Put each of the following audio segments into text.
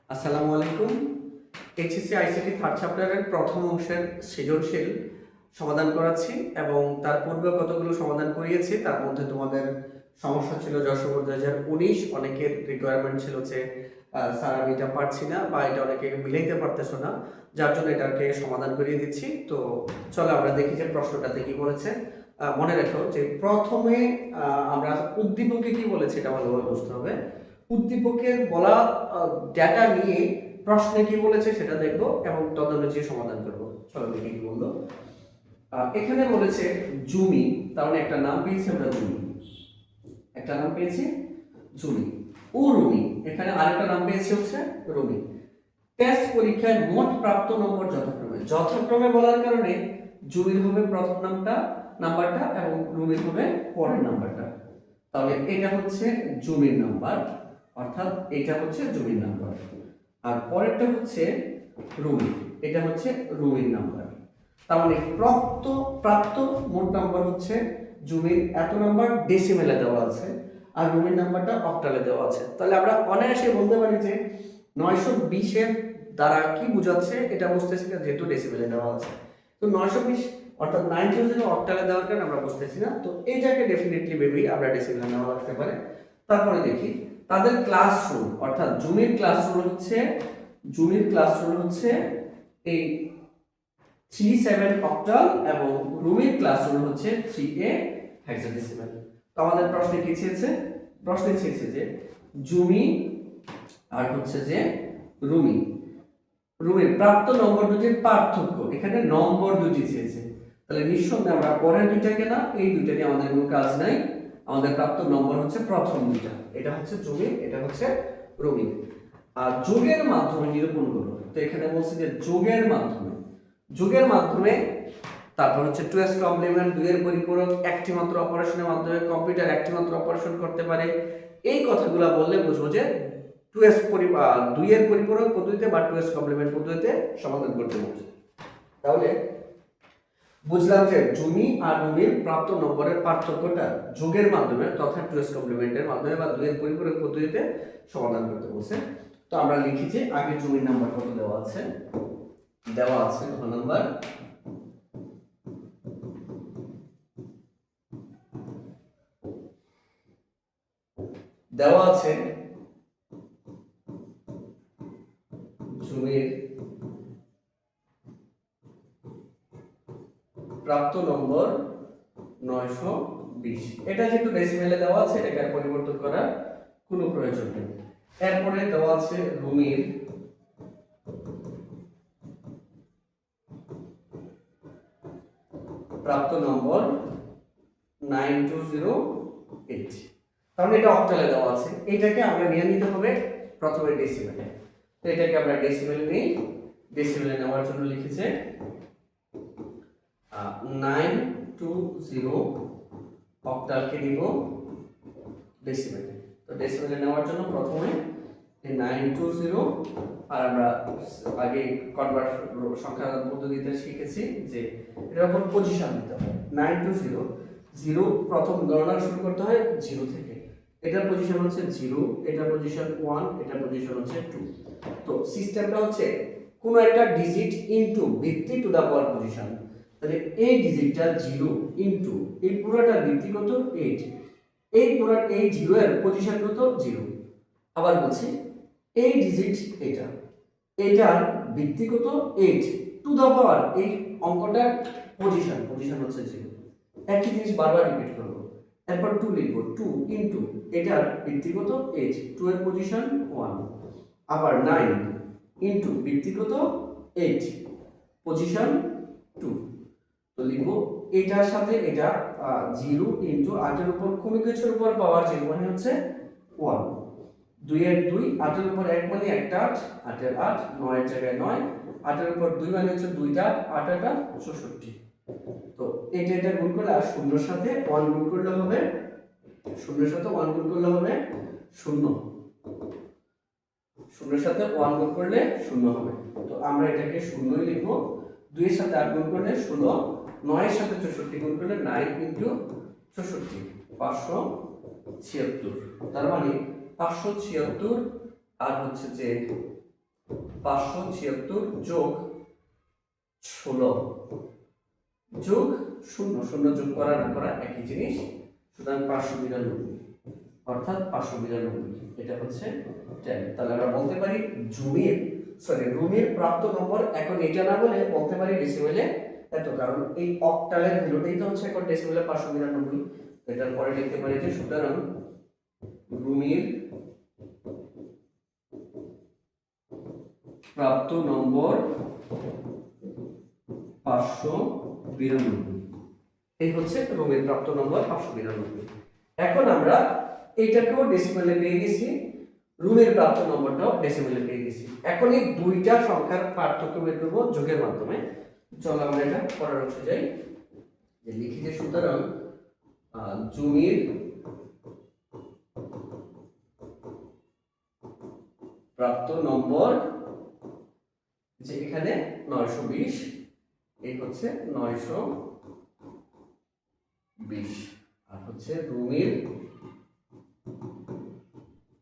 আসসালামু আলাইকুম। HSC ICT third চ্যাপ্টারের প্রথম অংশের সৃজনশীল সমাধান করাচ্ছি এবং তার পূর্বে কতগুলো সমাধান করিয়েছি। তার মধ্যে তোমাদের সমস্যা ছিল যশোর 2019, অনেকের রিকোয়ারমেন্ট ছিল যে স্যার আমি এটা পারছি না বা এটা অনেকে মিলাইতে পারতেছো না, যার জন্য এটাকে সমাধান করিয়ে দিচ্ছি। তো চলো আমরা দেখি যে প্রশ্নটাতে কি বলেছে। মনে রাখো যে প্রথমে আমরা উদ্দীপকে কি বলেছে এটা ভালোভাবে বুঝতে হবে। উদ্দীপকের বলা ডেটা নিয়ে প্রশ্নে কি বলেছে সেটা দেখবো এবং তদনুযায়ী সমাধান করবো। চলো দেখি কি বললো। এখানে বলেছে জুমি, তার মানে একটা নাম পেয়েছি আমরা জুমি, একটা নাম পেয়েছি জুমি ও রুমি, এখানে আরেকটা নাম পেয়েছি হচ্ছে রুমি। টেস্ট পরীক্ষায় মোট প্রাপ্ত নম্বর যথাক্রমে বলার কারণে জুমির হবে প্রথম নাম্বারটা এবং রুমির হবে পরের নাম্বারটা। তাহলে এটা হচ্ছে জুমির নাম্বার, অর্থাৎ এটা হচ্ছে জুমির নাম্বার, আর পরেরটা হচ্ছে রুমি, এটা হচ্ছে রুমির নাম্বার। তার মানে প্রাপ্ত মোট নাম্বার হচ্ছে জুমির এত নাম্বার ডেসিমেলে দেওয়া আছে আর রুমির নাম্বারটা অক্টালে দেওয়া আছে। তাহলে আমরা অনায়াসে বলতে পারি যে 920 দ্বারা কি বোঝাচ্ছে এটা বুঝতেছি না, যেহেতু ডেসিমেলে দেওয়া আছে। তো 920 অর্থাৎ 920 অক্টালে দেওয়ার কারণে আমরা বুঝতেছি না, তো এইটাকে ডেফিনেটলি ভেবে আমরা ডেসিমেলে নেওয়া লাগতে পারে। তারপরে দেখি তাদের ক্লাসরুম, অর্থাৎ জুমির ক্লাসরুম হচ্ছে এই 37 অক্টাল এবং রুমির ক্লাসরুম হচ্ছে 3a হেক্সাডেসিমাল। তো আমাদের প্রশ্নে কি চেয়েছে? প্রশ্নে চেয়েছে যে জুমি আর হচ্ছে যে রুমির প্রাপ্ত নম্বর দুটির পার্থক্য, এখানে নম্বর দুটি চেয়েছে। তাহলে নিঃসন্দেহে আমরা পরের দুইটাকে না, এই দুইটা নিয়ে আমাদের কোনো কাজ নাই। আমাদের প্রাপ্ত নম্বর হচ্ছে প্রথম দুইটা, এটা হচ্ছে জুমি, এটা হচ্ছে রুমি। আর যোগের মাধ্যমে নিরূপণ করব। তো এখানে বলছি যে যোগের মাধ্যমে তারপর হচ্ছে 2s কমপ্লিমেন্ট, 2 এর পরিপূরক, একটি মাত্র অপারেশনের মাধ্যমে কম্পিউটার একটি মাত্র অপারেশন করতে পারে। এই কথাগুলো বললে বুঝবো যে 2 এর পরিপূরক পদ্ধতিতে বা 2s কমপ্লিমেন্ট পদ্ধতিতে সমাধান করতে বলছে। তাহলে বুঝলাম যে জুমি আর রুমির প্রাপ্ত নম্বরের পার্থক্যটা যোগের মাধ্যমে তথা 2s কমপ্লিমেন্টের মাধ্যমে বা 2 এর পরিপূরক পদ্ধতিতে সমাধান করতে বলছে। তো আমরা লিখি যে আগে জুমির নাম্বার কত দেওয়া আছে কত নাম্বার দেওয়া আছে। জুমির প্রাপ্ত নম্বর 920, এটা যেহেতু ডেসিমেলে দেওয়া আছে এটাকে আর পরিবর্তন করার কোনো প্রয়োজন নেই। এরপরে দেওয়া আছে রুমির প্রাপ্ত নম্বর 9208, তাহলে এটা অক্টালে দেওয়া আছে, এটাকে আমরা নিয়ে নিতে হবে প্রথমে ডেসিমেলে। তো এটাকে আমরা ডেসিমেলে নেই, ডেসিমেলে নেওয়ার জন্য লিখেছে 920 অক্টালকে নিব ডেসিমেলে। তো ডেসিমেলে নেওয়ার জন্য প্রথমে এই 920, আর আমরা আগে কনভার্ট সংখ্যা পদ্ধতিতে শিখেছি যে এটার উপর পজিশন দিতে হয়। 920 0 প্রথম গণনা শুরু করতে হয় 0 থেকে, এটার পজিশন হচ্ছে 0, এটার পজিশন 1, এটার পজিশন হচ্ছে 2। তো সিস্টেমটা হচ্ছে কোন একটা ডিজিট ইনটু ভিত্তি টু দা পাওয়ার পজিশন। তাহলে এই ডিজিটটা 0 ইনটু এই পুরোটা ভিত্তি কত 8, এই 0 এর পজিশন কত 0। আবার বলছি এই ডিজিট এটার ভিত্তি কত 8 টু দা পাওয়ার, এই অঙ্কটার পজিশন হচ্ছে 0। একই জিনিস বারবার রিপিট করব। এরপর 2 লিখব, 2 ইনটু এটার ভিত্তি কত 8, 2 এর পজিশন 1। আবার 9 ইনটু ভিত্তি কত 8, পজিশন 2। তো লিখব এটার সাথে এটা 0 ইনটু 8 এর উপর কোনো কিছুর উপর পাওয়ার 0 মানে হচ্ছে 1, 2 এর 2, 8 এর উপর 1 মানে 1 8, 8 এর 8, 9 এর জায়গায় 9, 8 এর উপর 2 মানে হচ্ছে 2টা 8 8 64। তো এটা গুণ করলে আর 0 এর সাথে 1 গুণ করলে হবে 0 এর সাথে 1 গুণ করলে হবে 0, 0 এর সাথে 1 গুণ করলে 0 হবে। তো আমরা এটাকে 0ই লিখব। 2 এর সাথে 8 গুণ করলে 16, 9 এর সাথে 64 গুণ করলে 9 ইনটু 64 576। তার মানে 576 আর হচ্ছে যে 576 যোগ 16 যোগ 0 0 যোগ করা না করা একই জিনিস, সুতরাং 592, অর্থাৎ 592 এটা হচ্ছে 10। তাহলে আমরা বলতে পারি রুমের প্রাপ্ত নম্বর এখন এটা না বলে বলতে পারি ডেসিমেলে এত, কারণ এই অক্টালের ভ্যালুটাই তো হচ্ছে এখন ডেসিমেলে 592। এটার পরে লিখতে পারি যে সুতরাং রুমের প্রাপ্ত নম্বর 592, এই হচ্ছে রুমের প্রাপ্ত নম্বর 592। এখন আমরা এইটাকেও ডেসিমেলে পেয়ে গেছি, রুমের প্রাপ্ত নম্বরটাও ডেসিমেলে পেয়ে গেছি। এখন এই দুইটা সংখ্যার পার্থক্য বের করব যোগের মাধ্যমে। চলো আমরা এটা পরের অংশে যাই, যে লিখি যে সুতরাং জমির প্রাপ্ত নম্বর, যে এখানে 920, এই হচ্ছে 920, আর হচ্ছে রুমের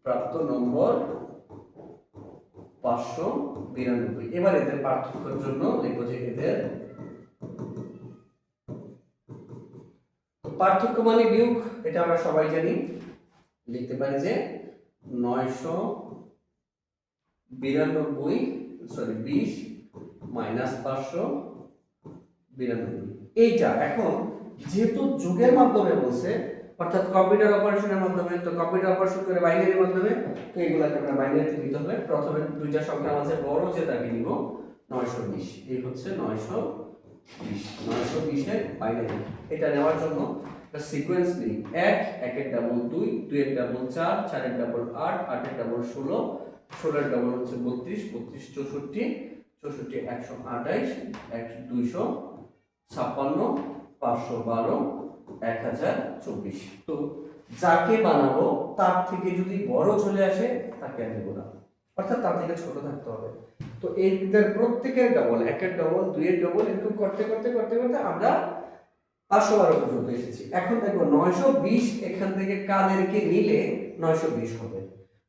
প্রাপ্ত নম্বর 592। এবার এদের পার্থক্যের জন্য লিখবো যে এদের পার্থক্য মানে বিয়োগ, এটা আমরা সবাই জানি। লিখতে পারি যে 20 মাইনাস 592। এইটা এখন যেহেতু যোগের মাধ্যমে বলছে, অর্থাৎ কম্পিউটার অপারেশনের মাধ্যমে, তো কম্পিউটার অপারেশন করে বাইনারির মাধ্যমে, তো এগুলাকে আমরা বাইনারিতে দিতে হবে। প্রথমে দুইটা সংখ্যার মাঝে বড় যে তাকে নিব 920, এই হচ্ছে 920 এর বাইনারি। এটা নেওয়ার জন্য একটা সিকোয়েন্স নিই, 1 এর ডাবল 2, 2 এর ডাবল 4, 4 এর ডাবল 8, 8 এর ডাবল 16, 16 এর ডাবল হচ্ছে 32, 32 64, 64 128, 256, 512, 1024। তো যাকে বানাবো তার থেকে যদি বড় চলে আসে তাকে আর নেব না, অর্থাৎ তার থেকে ছোট থাকতে হবে। তো এইদের প্রত্যেকের ডবল, 1 এর ডবল 2 এর ডবল এরকম করতে করতে করতে করতে আমরা 512 পর্যন্ত এসেছি। এখন দেখো 920 এখান থেকে কাদেরকে নিলে 920 হবে।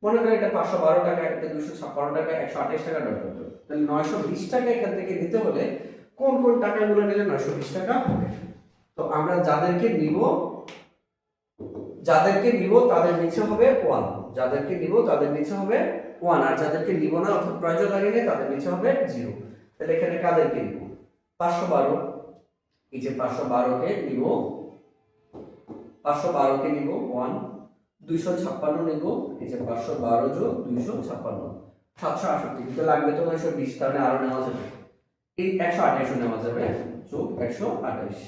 মনে করেন এটা 512 টাকা, এটা 256 টাকা, 128 টাকা দরকার, তাহলে 920 টাকা এখান থেকে নিতে হলে কোন কোন টাকাগুলো নিলে 920 টাকা হবে। তো আমরা যাদেরকে নিব তাদের নিচে হবে 1, যাদেরকে নিব তাদের নিচে হবে 1, আর যাদেরকে নিব না অর্থাৎ প্রয়োজন লাগে না তাদের নিচে হবে 0। তাহলে এখানে কাদেরকে নিব? 512, এই যে 512 কে নিব 1, 256 নিব, এই যে 512 যোগ 256, 768, কিন্তু লাগবে তো 920, তাহলে আরো নেওয়া যাবে, এই 128 নেওয়া যাবে, যোগ 128,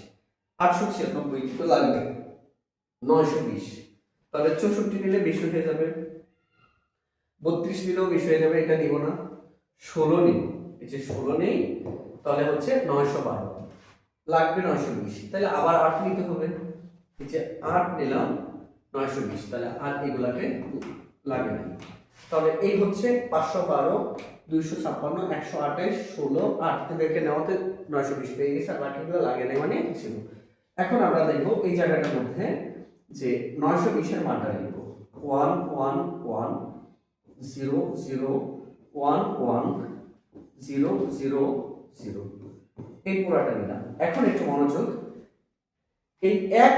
896 তো লাগবে 920, তাহলে 64 নিলে 20 হয়ে যাবে, 32 নিলেও 20 হয়ে যাবে, এটা নিব না, 16 নিব, এই যে 16 নেই, তাহলে হচ্ছে 912 লাগবে 920, তাহলে আবার 8 নিতে হবে, এই যে 8 নিলাম 920, তাহলে আর এগুলাকে লাগে না। তাহলে এই হচ্ছে 512, 256, 128, 16, 8 থেকে নেওয়াতে 920 পেয়ে গেছে, আর বাকিগুলো লাগে না মানে ছিল। এখন আমরা দেখব এই জায়গাটার মধ্যে যে 920 এর মানটা লিখব 1 1 1 0 0 1 1 0 0 0, এই পুরাটা নিলাম। এখন একটু মনোযোগ, এই 1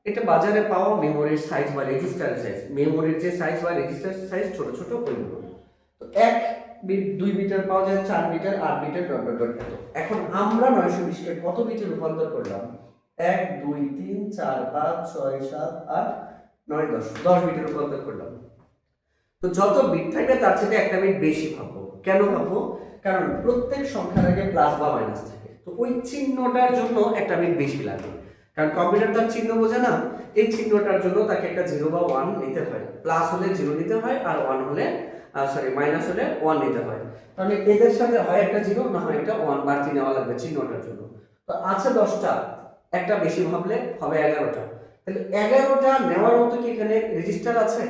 এটা বাজারে পাওয়া মেমোরির সাইজ বা রেজিস্টার সাইজ, মেমোরির যে সাইজ বা রেজিস্টার সাইজ ছোট ছোট ওইগুলো। তো 1 বিট 2 বিটের পাওয়া যায়, 4 বিটের, 8 বিটের ডট ডট ডট। এখন আমরা 920 কে কত বিটে রূপান্তর করলাম? 1 2 3 4 5 6 7 8 9 10, 10 বিটে রূপান্তর করলাম। তো যত বিট থাকবে তার থেকে একটা বিট বেশি ভাববো। কেন ভাববো? কারণ প্রত্যেক সংখ্যার আগে প্লাস বা মাইনাস থাকে, তো ওই চিহ্নটার জন্য একটা বিট বেশি লাগে। কারণ কম্পিউটার তার চিহ্ন বোঝে না, এই চিহ্নটার জন্য তাকে একটা 0 বা 1 নিতে হয়, প্লাস হলে 0 নিতে হয়, আর 1 হলে মাইনাস হলে 1 নিতে হয়। তাহলে এদের সাথে হয় একটা 0, না হয় একটা 1 বাড়তি নেওয়া লাগবে চিহ্নটার জন্য। তো আছে 10টা, একটা বেশি ভাবলে হবে 11টা। তাহলে 11টা নেওয়ার মতো কি এখানে রেজিস্টার আছে?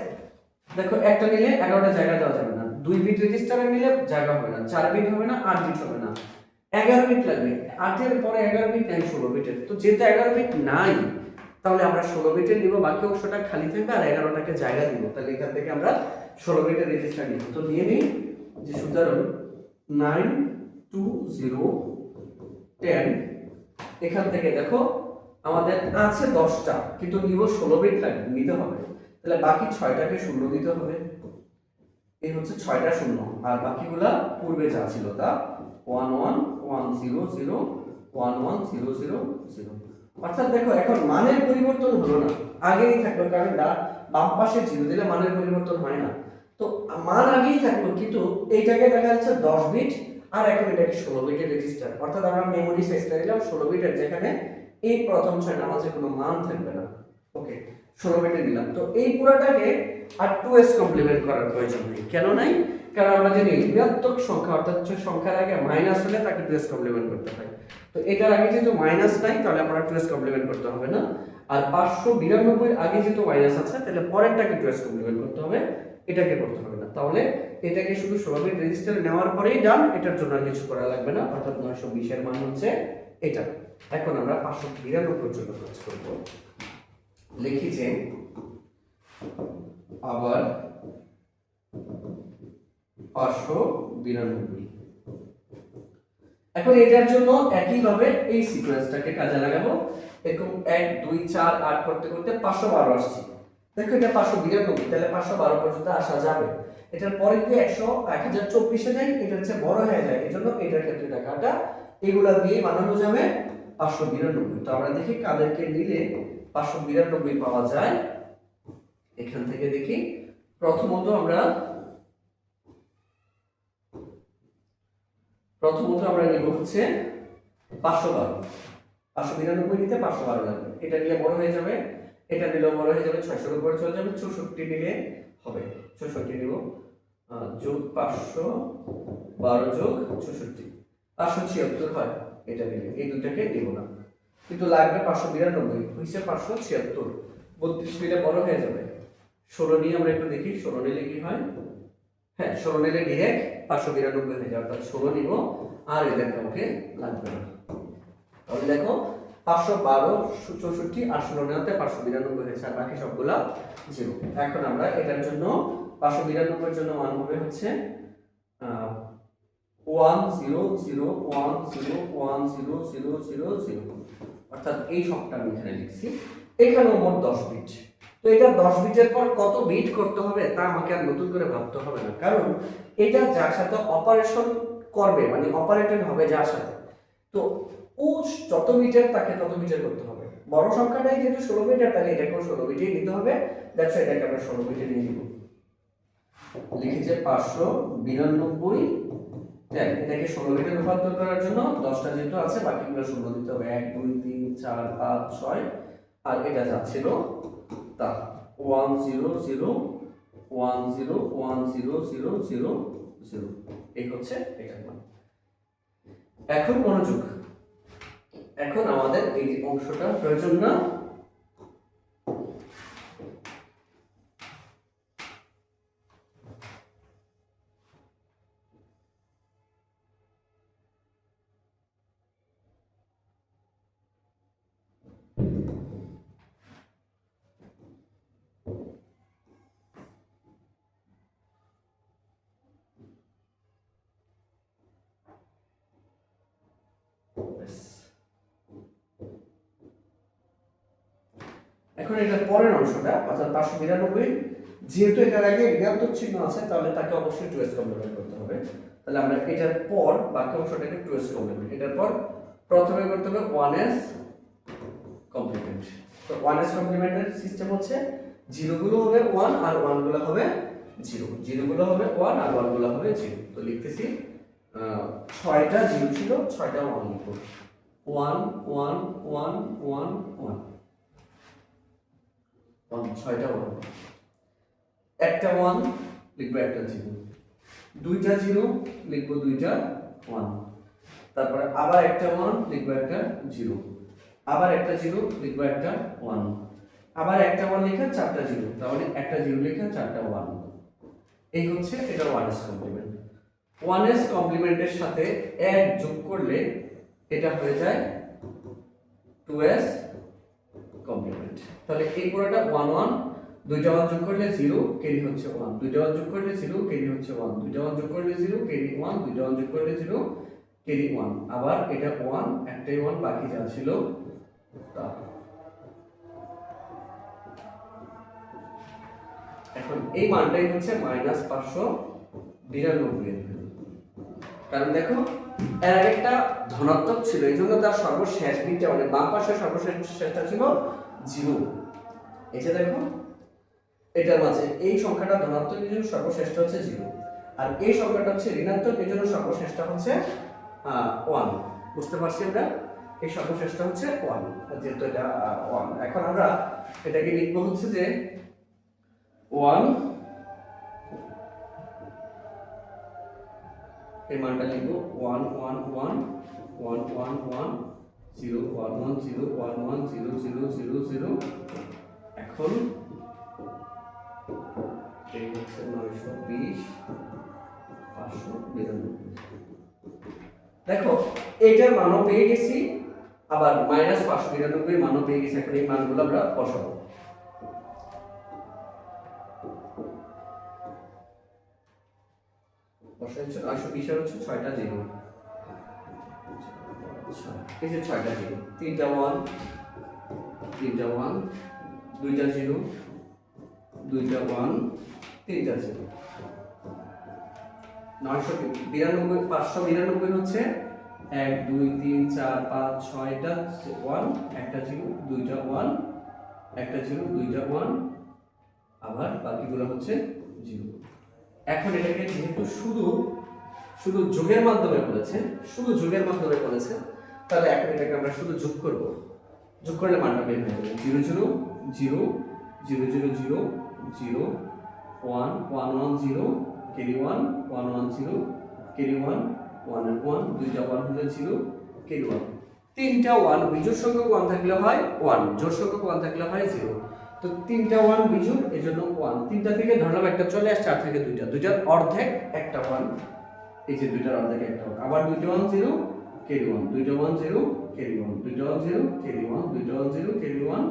দেখো একটা নিলে 11টা জায়গা দেওয়া যাবে না, 2 বিট রেজিস্টারে নিলে জায়গা হবে না, 4 বিট হবে না, 8 বিট হবে না, 11 বিট লাগবে। 8 এর পরে 11 বিট নাই 16 বিটের, তো যেহেতু 11 বিট নাই তাহলে আমরা 16 বিটের নিব, বাকি অংশটা খালি থাকবে আর 11টাকে জায়গা দিব। তাহলে এখান থেকে আমরা 16 বিটের রেজিস্টার নিব। তো নিয়ে নিই যে সুতরাং 9 2 0 10, এখান থেকে দেখো আমাদের আছে 10টা কিন্তু নিব 16 বিট নিতে হবে, তাহলে বাকি 6টাকে শূন্য দিতে হবে। এই হচ্ছে 6টা শূন্য, আর বাকিগুলা পূর্বে যা ছিল তা 1 1 1 0 0 1 1 0 0 0। অর্থাৎ দেখো এখন মানের পরিবর্তন হলো না, আগেই থাকলো, কারণ বাম পাশে 0 দিলে মানের পরিবর্তন হয় না, তো মান আগেই থাকলো, কিন্তু এইটাকে দেখা যাচ্ছে 10 বিট আর এখন এটাকে 16 বিটের রেজিস্টার। অর্থাৎ আমরা মেমোরি সাইজটা দিলাম 16 বিটের, যেখানে এই প্রথম 6টা মাঝে কোনো মান থাকবে না। ওকে, 16 বিটে দিলাম। তো এই পুরোটাকে আর 2s কমপ্লিমেন্ট করার প্রয়োজন নেই। কেন নাই? কারণ আমরা জানি ঋণাত্মক সংখ্যা অর্থাৎ সংখ্যার আগে মাইনাস হলে তাকে 2s কমপ্লিমেন্ট করতে হয়। তো এটার আগে যেহেতু মাইনাস নাই, তাহলে আমরা 2s কমপ্লিমেন্ট করতে হবে না। আর 592 আগে যেহেতু মাইনাস আছে, তাহলে পরেরটাকে 2s কমপ্লিমেন্ট করতে হবে, এটাকে করতে হবে না। তাহলে এটাকে শুধু 16 বিট রেজিস্টারে নেওয়ার পরেই ডান, এটার জন্য আর কিছু করা লাগবে না। অর্থাৎ 920 এর মান হচ্ছে এটা। এখন আমরা 592 জন্য কাজ করব। লিখি যে আবার 592। এখন এটার জন্য একই ভাবে এই সিকোয়েন্সটাকে কাজে লাগাবো। এরকম 1 2 4 8 করতে করতে 512 আসছে। দেখো এটা 592, তাহলে 512 পর্যন্ত আসা যাবে। এটার পরে যদি 1024 এ যায়, এটা হচ্ছে বড় হয়ে যায়, এজন্য এটার ক্ষেত্রে এটা কাটা, এগুলা দিয়ে বানানো যাবে 592। তো আমরা দেখি কাদেরকে নিলে 592 পাওয়া যায়। এখান থেকে দেখি, প্রথমত আমরা নিব হচ্ছে 512। 592 নিতে 512 লাগবে, এটা নিলে বড় হয়ে যাবে, এটা নিলেও বড় হয়ে যাবে, 600 এর উপরে চলে যাবে, 64 নিলে হবে, 64 নিব, যোগ 512 যোগ 64 576 হয় এটা নিলে। এই দুটাকে নিব না, কিন্তু লাগবে 592, হইছে 576। 32 নিলে বড় হয়ে যাবে, 16 নিয়ে আমরা একটু দেখি 16 নিলে কি হয়। হ্যাঁ, 16 নিলে ডিরেক্ট 592 হয়ে যাবে, অর্থাৎ 16 নিব, আর এদের কাউকে লাগবে না। তাহলে দেখো 512 64 আর 16 নেওয়াতে 592 হয়েছে, আর বাকি সবগুলা 0। এখন আমরা এটার জন্য 592 এর জন্য মান হবে হচ্ছে 1 0 0 1 0 1 0 0 0 0, অর্থাৎ এই সবটা আমি এখানে লিখছি। এখানেও মোট 10 বিট। তো এটা 10 বিটের পর কত বিট করতে হবে তা আমাকে আর নতুন করে ভাবতে হবে না, কারণ এটা যার সাথে অপারেশন করবে, মানে অপারেটেড হবে যার সাথে, তো ও যত বিটের তাকে তত বিটের করতে হবে। বড় সংখ্যাটাই যেহেতু 16 বিটের, তাহলে এটাকেও 16 বিটেই নিতে হবে। দ্যাটস ওয়াই এটাকে আমরা 16 বিটে নিয়ে নিব। লিখি যে 592 10, এটাকে 16 বিটে রূপান্তর করার জন্য 10টা যেহেতু আছে, বাকিগুলো শূন্য দিতে হবে। 1 2 3 4 5 6, আর এটা যাচ্ছিল তা 1 0 0 1 0 1 0 0 0 0। এই হচ্ছে এটার মান। এখন মনোযোগ, এখন আমাদের এই অংশটা প্রয়োজন না। এখন এটার পরের অংশটা অর্থাৎ 592, যেহেতু এটার আগে ঋণাত্মক চিহ্ন আছে, তাহলে তাকে অবশ্যই 2s কমপ্লিমেন্ট করতে হবে। তাহলে আমরা এটার পর বাকি অংশটাকে 2s কমপ্লিমেন্ট, এটার পর প্রথমে করতে হবে 1s কমপ্লিমেন্ট। তো 1s কমপ্লিমেন্টের সিস্টেম হচ্ছে 0 গুলো হবে 1 আর 1 গুলো হবে 0, 0 গুলো হবে 1 আর 1 গুলো হবে 0। তো লিখতেছি 6টা 0 ছিল, 6টা 1 লিখব, 1 1 1 1 1 6টা 1, একটা 1 লিখবো, একটা 0, দুইটা 0 লিখবো, দুইটা 1, তারপরে আবার একটা 1 লিখবো, একটা 0, আবার একটা 0 লিখবো, একটা 1, আবার একটা 1 লেখা, চারটা 0, তাহলে একটা 0 লেখা, চারটা 1। এই হচ্ছে এটা 1s কমপ্লিমেন্ট। 1s কমপ্লিমেন্টের সাথে 1 যোগ করলে এটা হয়ে যায় 2s কমপ্লিমেন্ট। তাহলে এই পুরোটা 1 1 দুইটা ওয়ান যোগ করলে 0, ক্যারি হচ্ছে 1, দুইটা ওয়ান যোগ করলে 0, ক্যারি হচ্ছে 1, দুইটা ওয়ান যোগ করলে 0, ক্যারি 1, দুইটা ওয়ান যোগ করলে 0, ক্যারি 1, আবার এটা 1, একটাই 1 বাকি যা ছিল তা। এখন এই মানটাই হচ্ছে -592, কারণ দেখো এর আগে একটা ধনাত্মক ছিল, এই জন্য তার সর্বশেষ বিটটা মানে বাম পাশের সর্বশেষটা ছিল 0। এই যে দেখো এটার মাঝে এই সংখ্যাটা ধনাত্মক, এই জন্য সর্বশেষটা হচ্ছে 0, আর এই সংখ্যাটা হচ্ছে ঋণাত্মক, এই জন্য সর্বশেষটা হচ্ছে 1। বুঝতে পারছি আমরা? এই সর্বশেষটা হচ্ছে 1, যেহেতু এটা 1। এখন আমরা এটাকে লিখবো হচ্ছে যে 1, এই মানটা লিখবো 1 1 1 1 1 1 0 1 1 0 1 1 0 0 0 0। এখন এই হচ্ছে 920 592। দেখো এইটার মানও পেয়ে গেছি, আবার -592 মানও পেয়ে গেছি। এখন এই মানগুলো আমরা বসাবো। বসাইছো 920 হচ্ছে 6টা 0, এই যে 6টা 0, 3টা 1, 3টা 1, 2টা 0, 2টা 1, 3টা 0। 592 হচ্ছে 1 2 3 4 5 6টা 1, একটা 0, 2টা 1, একটা 0, 2টা 1, আবার বাকিগুলো হচ্ছে 0। এখন এটাকে যেহেতু শুধু যোগের মাধ্যমে করেছে, তাহলে এখন এটাকে আমরা শুধু যোগ করব। যোগ করলে মানটা বের হয়ে যাবে 0 0 0 0 0 0 0 1 1 1 0 ক্যারি 1 1 1 0 ক্যারি 1 1 1, দুইটা 1 হলে 0 ক্যারি 1, তিনটা 1 বিজোড় সংখ্যক 1 থাকলে হয় 1, জোড় সংখ্যক 1 থাকলে হয় 0। তো তিনটা 1 বিজোড়, এজন্য 1, তিনটা থেকে ধরলাম একটা চলে আসছে, 4 থেকে দুইটা, দুইটার অর্ধেক একটা 1, এই যে দুইটার অর্ধেক একটা 1, আবার দুইটা 1 0 ক্যারি 1, দুইটা 1 0 ক্যারি 1, দুইটা 1 0 ক্যারি 1, দুইটা 1 0 ক্যারি 1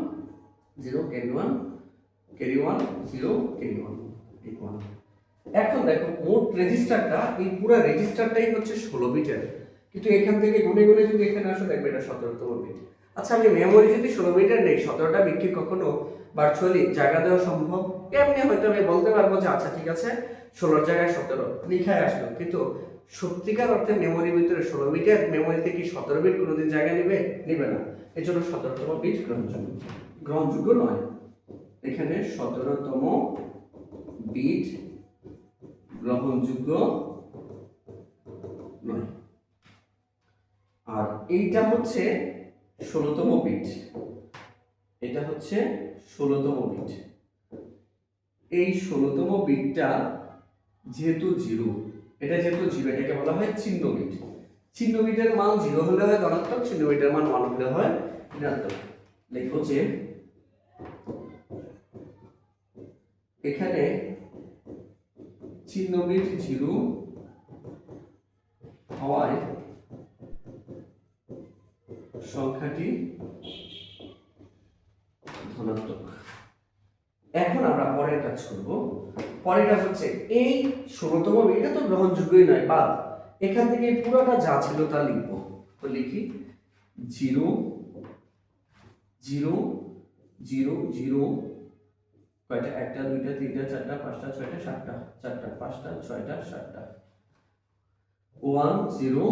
0 ক্যারি 1 ক্যারি 1 0 ক্যারি 1 1। এখন দেখো মোট রেজিস্টারটা, এই পুরো রেজিস্টারটাই হচ্ছে 16 বিটের, কিন্তু এখান থেকে গুনে গুনে যদি এখানে আসো দেখবে এটা 17তম বিট। আচ্ছা, আমি মেমোরি যদি 16 বিটের নেই, 17টা বিট কি কখনো ভার্চুয়ালি জায়গা দেওয়া সম্ভব? এমনি হয়তো আমি বলতে পারবো যে আচ্ছা ঠিক আছে 16 জায়গায় 17 লিখায় আসলো, কিন্তু সত্যিকার অর্থে মেমোরির ভিতরে 16 বিটের মেমোরিতে কি 17 বিট কোনোদিন জায়গা নেবে না। এর জন্য 17তম বিট গ্রহণযোগ্য নয়। এখানে 17তম বিট গ্রহণযোগ্য নয়। আর এইটা হচ্ছে 16তম বিট, এটা হচ্ছে 16তম বিট। এই 16তম বিটটা যেহেতু 0, এটা যেহেতু 0, এটাকে বলা হয় চিহ্ন বিট। চিহ্ন বিটের মান 0 হলে হয় ধনাত্মক, চিহ্ন বিটের মান 1 হলে হয় ঋণাত্মক। লিখবো যে এখানে চিহ্ন বিট 0 হওয়ায় সংখ্যাটি ধনাত্মক। এখন আমরা পরের কাজ করব। পরের কাজ হচ্ছে এই 16তম বিট, এটা তো গ্রহণযোগ্যই নয়, বাদ। এখান থেকে পুরোটা যা ছিল তা লিখব। তো লিখি 0 0 0 0, কয়টা? 1টা 2টা 3টা 4টা 5টা 6টা 7টা, 4টা 5টা 6টা 7টা, 1 0,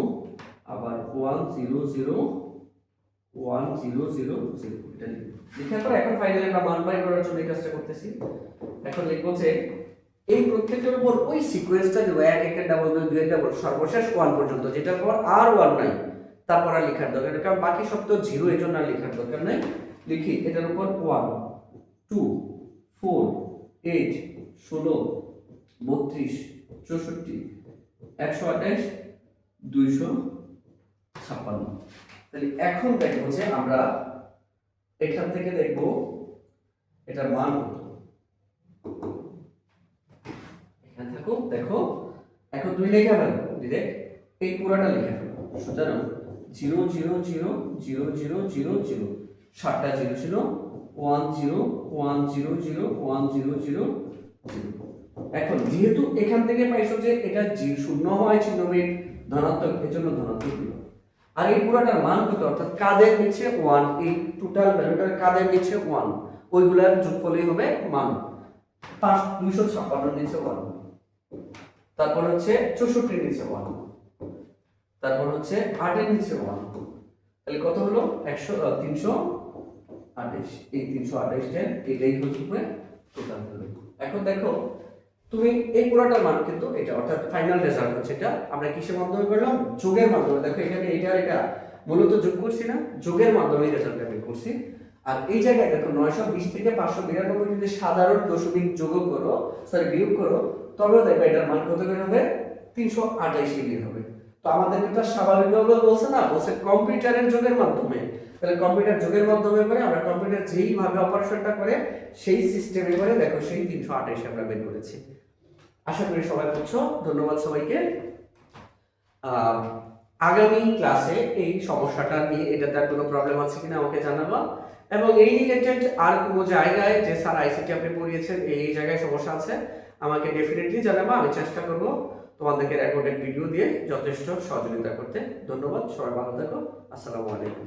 আবার 1 0 0 1 0 0 0, এটা লিখব। লেখার পর এখন ফাইনালি আমরা মান বাই করার জন্য এই কাজটা করতেছি। এখন লিখব যে এই প্রত্যেকটার উপর ওই সিকোয়েন্সটা দেব, 1 1 ডাবল 2 2 ডাবল সর্বশেষ 1 পর্যন্ত, যেটার পর আর 1 নাই, তারপর আর লেখার দরকার নেই, কারণ বাকি সব তো 0, এর জন্য আর লেখার দরকার নাই। লিখি এটার উপর 1 2 4 8 16 32 64 128 256। তাহলে এখন দেখবো যে আমরা এখান থেকে দেখব এটার মান কত। এখানে থাকো, দেখো এখন 2 লেখা ফেলো ডিরেক্ট, এই পুরোটা লিখে ফেলো। সুতরাং 0 0 0 0 0 0 0, 7টা 0 ছিল 1 0 1 0 0 1 0 0 0। এখন যেহেতু এখান থেকে পাইছো যে এটা শূন্য হয় চিহ্ন বিট ধনাত্মক, এজন্য ধনাত্মক দিল। আর এই পুরোটার মান কত, অর্থাৎ কাদের নিচে 1, এই টোটাল ভ্যালুটার কাদের নিচে 1, ওইগুলার যোগফলই হবে মান। 256 নিচে 1, তারপর হচ্ছে 64 নিচে 1, তারপর হচ্ছে 8 এর নিচে 1, তাহলে কত হলো 328। এই 328 এর এটাই হচ্ছে টোটাল ভ্যালু। এখন দেখো তুমি এই পুরোটার মান কিন্তু এটা, অর্থাৎ ফাইনাল রেজাল্ট হচ্ছে এটা আমরা কিসের মাধ্যমে করলাম, যোগের মাধ্যমে। দেখো এখানে এটা এটা মূলত যোগ করছি না, যোগের মাধ্যমে রেজাল্টটা বের করছি। আর এই জায়গায় দেখো 920 থেকে 592 যদি সাধারণ দশমিক যোগ করো, সরি বিয়োগ করো, তবেও দেখবে এটার মান কত বের হবে, 328 বের হবে। তো আমাদের কিন্তু স্বাভাবিকভাবে বলছে না, বলছে কম্পিউটারের যোগের মাধ্যমে। তাহলে কম্পিউটার যোগের মাধ্যমে করে আমরা কম্পিউটার যেইভাবে অপারেশনটা করে সেই সিস্টেমে করে দেখো সেই 328 আমরা বের করেছি। আশা করি সবাই বুঝছো। ধন্যবাদ সবাইকে। আগামী ক্লাসে এই সমস্যাটা নিয়ে এটাতে আর কোনো প্রবলেম আছে কিনা আমাকে জানাবা, এবং এই রিলেটেড আর কোনো জায়গায় যে স্যার আইসিটি আপনি পড়িয়েছেন এই জায়গায় সমস্যা আছে আমাকে ডেফিনেটলি জানাবা। আমি চেষ্টা করব তোমাদেরকে রেকর্ডেড ভিডিও দিয়ে যথেষ্ট সহযোগিতা করতে। ধন্যবাদ, সবাই ভালো থাকো। আসসালামু আলাইকুম।